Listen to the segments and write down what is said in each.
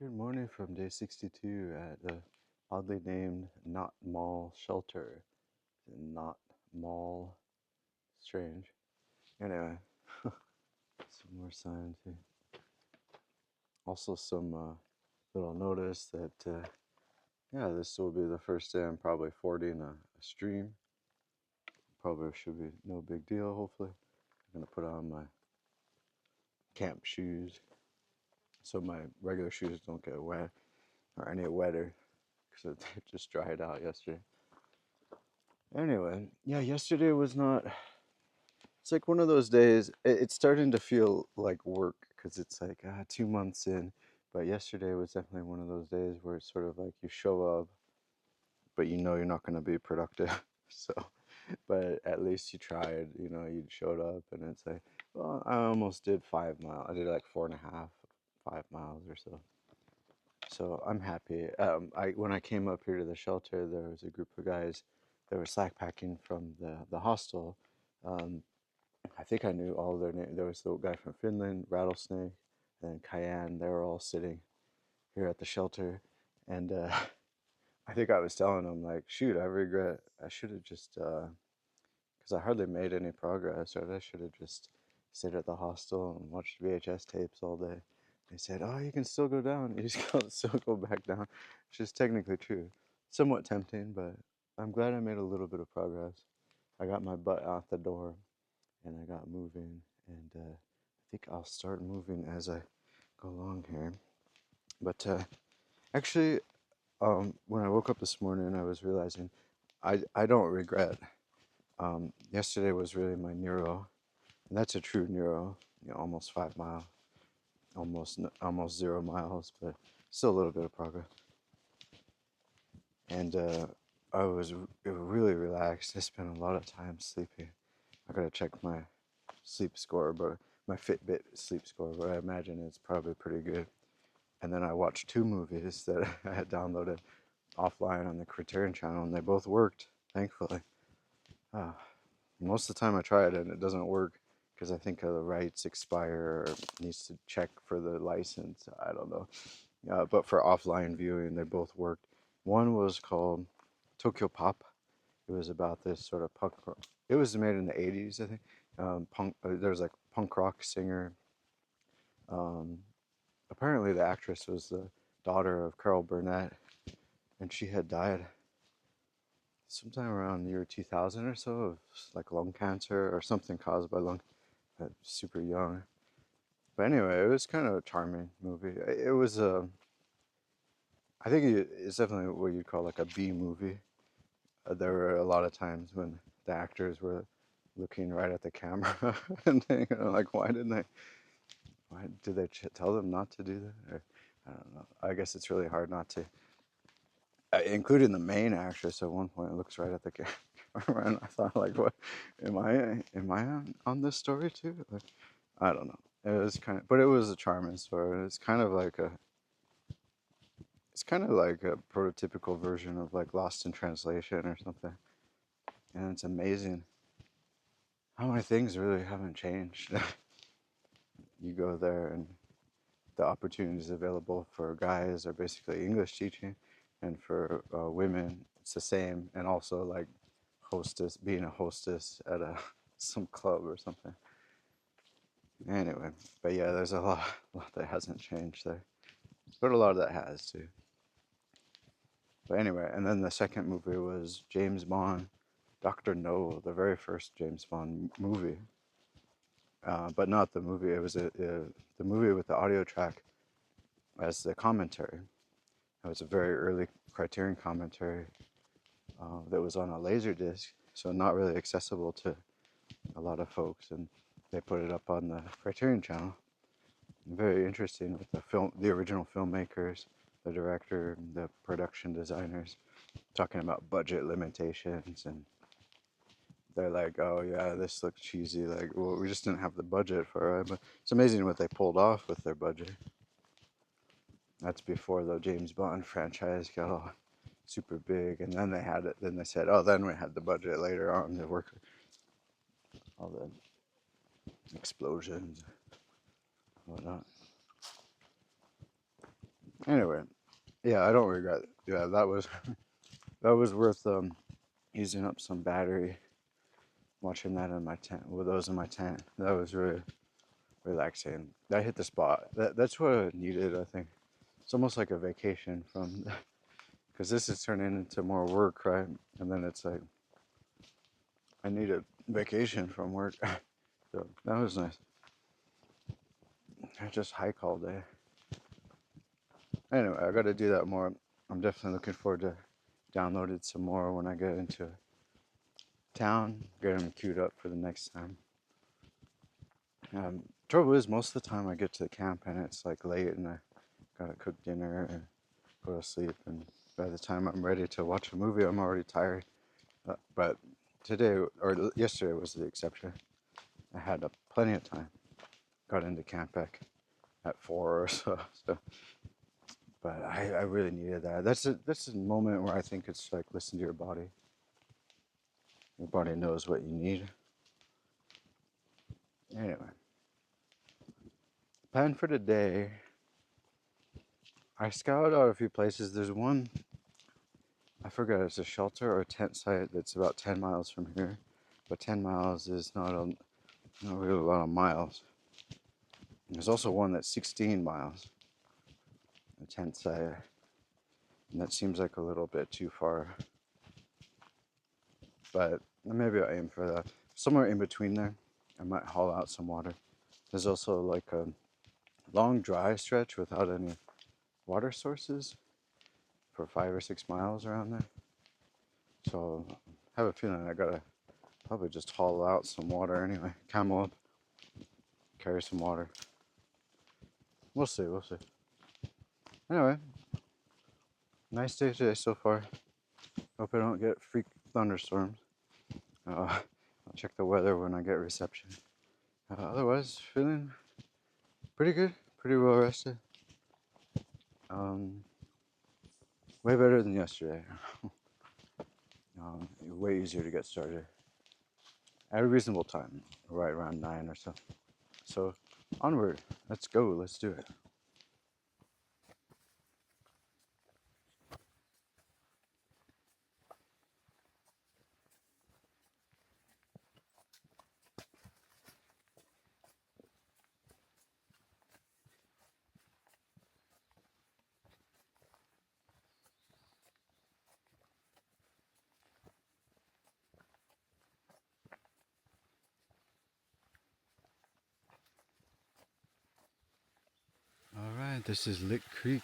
Good morning from day 62 at the oddly named Not Mall Shelter. Not Mall. Strange. Anyway, some more signs here. Also, some little notice that, yeah, this will be the first day I'm probably fording a stream. Probably should be no big deal, hopefully. I'm going to put on my camp shoes so my regular shoes don't get wet or any wetter because they just dried out yesterday. Anyway, yeah, yesterday was not. It's like one of those days. It's starting to feel like work because it's like 2 months in. But yesterday was definitely one of those days where it's sort of like you show up, but you know you're not going to be productive. So, but at least you tried. You showed up, and it's like, well, I almost did 5 miles. I did like 4.5, 5 miles or so. So I'm happy. When I came up here to the shelter, there was a group of guys that were slack packing from the hostel. Um, I think I knew all their names. There was the guy from Finland, Rattlesnake, and Cayenne. They were all sitting here at the shelter, and I think I was telling them like, shoot, I regret. I should have just because I hardly made any progress. Right? I should have just stayed at the hostel and watched VHS tapes all day. They said, "Oh, you can still go down. You just can still go back down," which is technically true. Somewhat tempting, but I'm glad I made a little bit of progress. I got my butt out the door, and I got moving, and I think I'll start moving as I go along here. But actually, when I woke up this morning, I was realizing I don't regret. Yesterday was really my neuro, and that's a true neuro. Almost 5 miles, almost 0 miles, but still a little bit of progress. And I was really relaxed. I spent a lot of time sleeping. I gotta check my sleep score, but my Fitbit sleep score, but I imagine it's probably pretty good. And then I watched two movies that I had downloaded offline on the Criterion channel, and they both worked, thankfully. Uh, Most of the time I try it and it doesn't work because I think the rights expire or needs to check for the license. I don't know. But for offline viewing, they both worked. One was called Tokyo Pop. It was about this sort of punk rock. It was made in the 80s, I think. There was like punk rock singer. Um, Apparently, the actress was the daughter of Carol Burnett, and she had died sometime around the year 2000 or so of like lung cancer or something caused by lung. Super young. But anyway, it was kind of a charming movie. It was a. I think it's definitely what you'd call like a B movie. There were a lot of times when the actors were looking right at the camera and like, why did they tell them not to do that? Or, I don't know. I guess it's really hard not to. Including the main actress at one point looks right at the camera, and I thought, like, what? Am I on this story too? Like, I don't know. It was but it was a charming story. It's kind of like a prototypical version of like Lost in Translation or something. And it's amazing how many things really haven't changed. You go there and the opportunities available for guys are basically English teaching, and for women it's the same, and also like being a hostess at some club or something. Anyway, but yeah, there's a lot that hasn't changed there, but a lot of that has too. But anyway, and then the second movie was James Bond, Doctor No, the very first James Bond movie, but not the movie. It was the movie with the audio track as the commentary. It was a very early Criterion commentary that was on a laser disc, so not really accessible to a lot of folks, and they put it up on the Criterion channel. Very interesting with the original filmmakers, the director, and the production designers, talking about budget limitations, and they're like, "Oh yeah, this looks cheesy. Like, well, we just didn't have the budget for it." But it's amazing what they pulled off with their budget. That's before the James Bond franchise got all super big, and then they had it. Then they said, "Oh, then we had the budget later on to work all the explosions, and whatnot." Anyway, yeah, I don't regret it. Yeah, that was that was worth using up some battery watching that in my tent. With those in my tent, that was really relaxing. That hit the spot. That's what I needed. I think it's almost like a vacation from because this is turning into more work, right? And then it's like I need a vacation from work. So that was nice. I just hike all day. Anyway, I got to do that more. I'm definitely looking forward to downloading some more when I get into town. Get them queued up for the next time. Trouble is, most of the time I get to the camp and it's like late and I gotta cook dinner and go to sleep. And by the time I'm ready to watch a movie, I'm already tired. But today or yesterday was the exception. I had plenty of time. Got into camp back at 4 or so. But I really needed that. That's a moment where I think it's like listen to your body. Your body knows what you need. Anyway, plan for today. I scouted out a few places. There's one, I forget, it's a shelter or a tent site that's about 10 miles from here. But 10 miles is not really a lot of miles. There's also one that's 16 miles, a tent site. And that seems like a little bit too far. But maybe I'll aim for that. Somewhere in between there, I might haul out some water. There's also like a long dry stretch without any water sources for 5 or 6 miles around there. So I have a feeling I gotta probably just haul out some water anyway. Camel up, carry some water. We'll see, we'll see. Anyway, nice day today so far. Hope I don't get freak thunderstorms. I'll check the weather when I get reception. Otherwise, feeling pretty good, pretty well rested. Way better than yesterday. Way easier to get started at a reasonable time, right around 9 or so. So, onward. Let's go. Let's do it. All right, this is Lick Creek,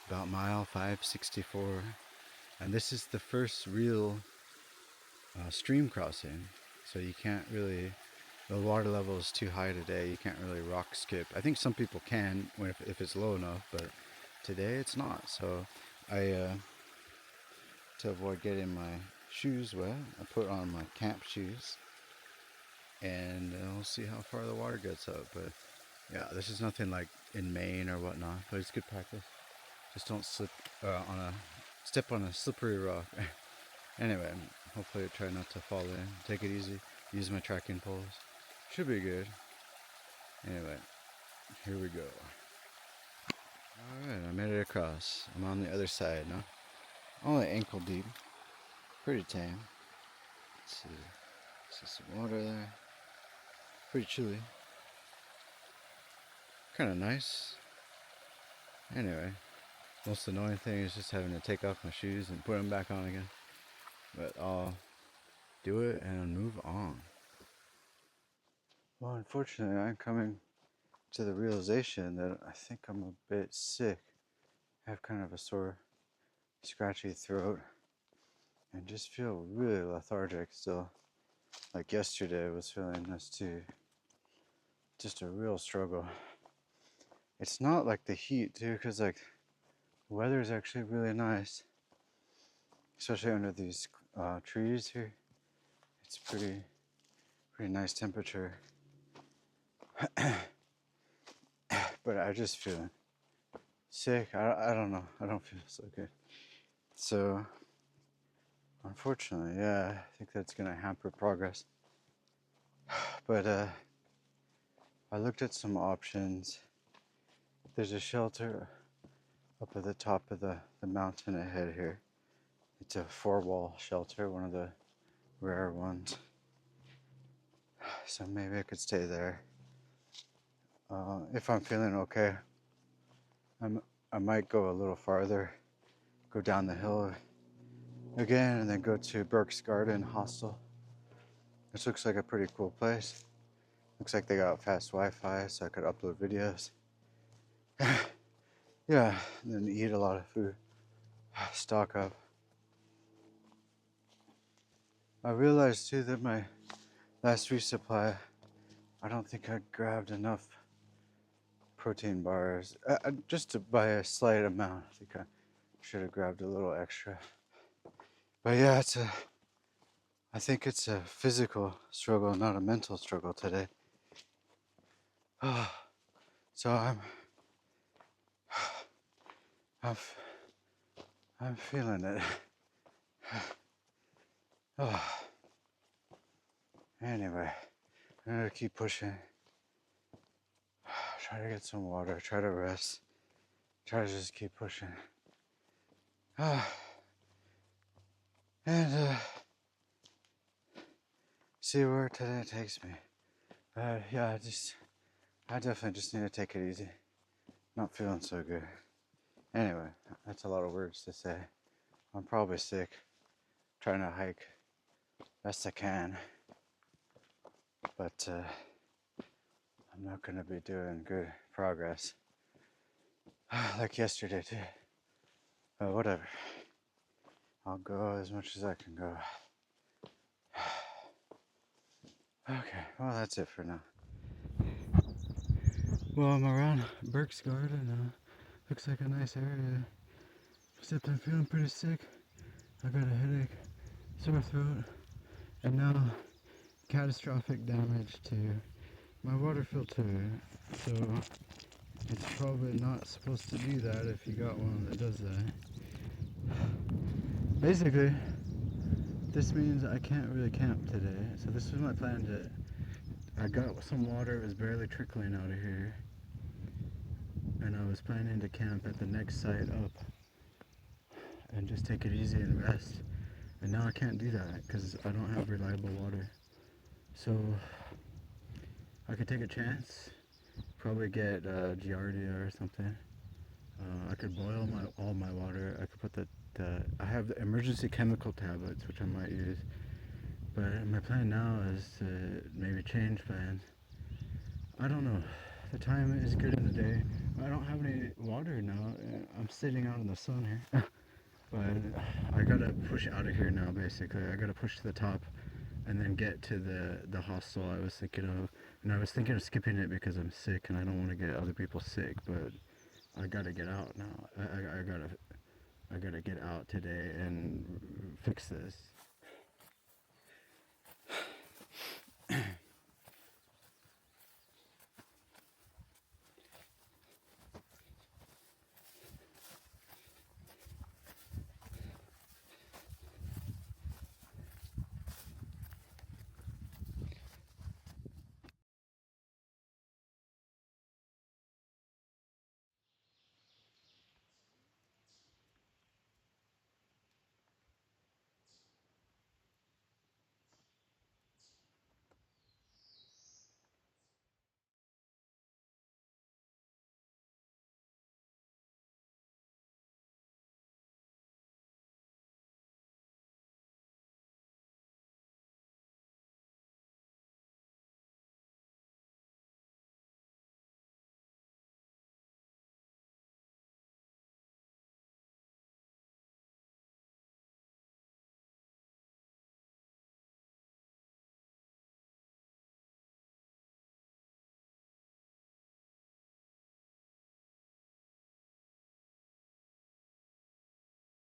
about mile 564, and this is the first real stream crossing. So you can't really, the water level is too high today. You can't really rock skip. I think some people can if it's low enough, but today it's not. So I, to avoid getting my shoes wet, I put on my camp shoes, and we'll see how far the water gets up. But yeah, this is nothing like in Maine or whatnot, but it's good practice. Just don't step on a slippery rock. Anyway, hopefully I try not to fall in. Take it easy. Use my tracking poles. Should be good. Anyway, here we go. Alright, I made it across. I'm on the other side now. Only ankle deep. Pretty tame. Let's see. See some water there. Pretty chilly. Kind of nice. Anyway, most annoying thing is just having to take off my shoes and put them back on again. But I'll do it and move on. Well, unfortunately, I'm coming to the realization that I think I'm a bit sick. I have kind of a sore, scratchy throat and just feel really lethargic still. Like yesterday, I was feeling this too. Just a real struggle. It's not like the heat too, because like the weather is actually really nice, especially under these trees here. It's pretty nice temperature. But I just feel sick. I don't know. I don't feel so good. So unfortunately, yeah, I think that's gonna hamper progress. But I looked at some options. There's a shelter up at the top of the mountain ahead here. It's a 4-wall shelter, one of the rare ones. So maybe I could stay there. If I'm feeling okay, I might go a little farther, go down the hill again, and then go to Burke's Garden Hostel. This looks like a pretty cool place. Looks like they got fast Wi-Fi, so I could upload videos. Yeah, and then eat a lot of food. Stock up. I realized too that my last resupply, I don't think I grabbed enough protein bars. Just to buy a slight amount. I think I should have grabbed a little extra. But yeah, I think it's a physical struggle, not a mental struggle today. So I'm feeling it. Anyway, I'm gonna keep pushing. Try to get some water, try to rest, try to just keep pushing. And see where today takes me. Yeah, I definitely just need to take it easy. Not feeling so good. Anyway, that's a lot of words to say. I'm probably sick. Trying to hike best I can. But I'm not going to be doing good progress. Like yesterday too. But whatever. I'll go as much as I can go. Okay, well that's it for now. Well, I'm around Burke's Garden. Looks like a nice area. Except I'm feeling pretty sick. I got a headache, sore throat, and now catastrophic damage to my water filter. So it's probably not supposed to do that if you got one that does that. Basically, this means I can't really camp today. So this was my plan. I got some water, it was barely trickling out of here. And I was planning to camp at the next site up and just take it easy and rest. And now I can't do that because I don't have reliable water. So I could take a chance, probably get Giardia or something. I could boil all my water. I could put I have the emergency chemical tablets, which I might use. But my plan now is to maybe change plans. I don't know. The time is good in the day. I don't have any water now. I'm sitting out in the sun here. But I gotta push out of here now, basically. I gotta push to the top and then get to the hostel I was thinking of. And I was thinking of skipping it because I'm sick and I don't want to get other people sick, but I gotta get out now. I gotta get out today and fix this.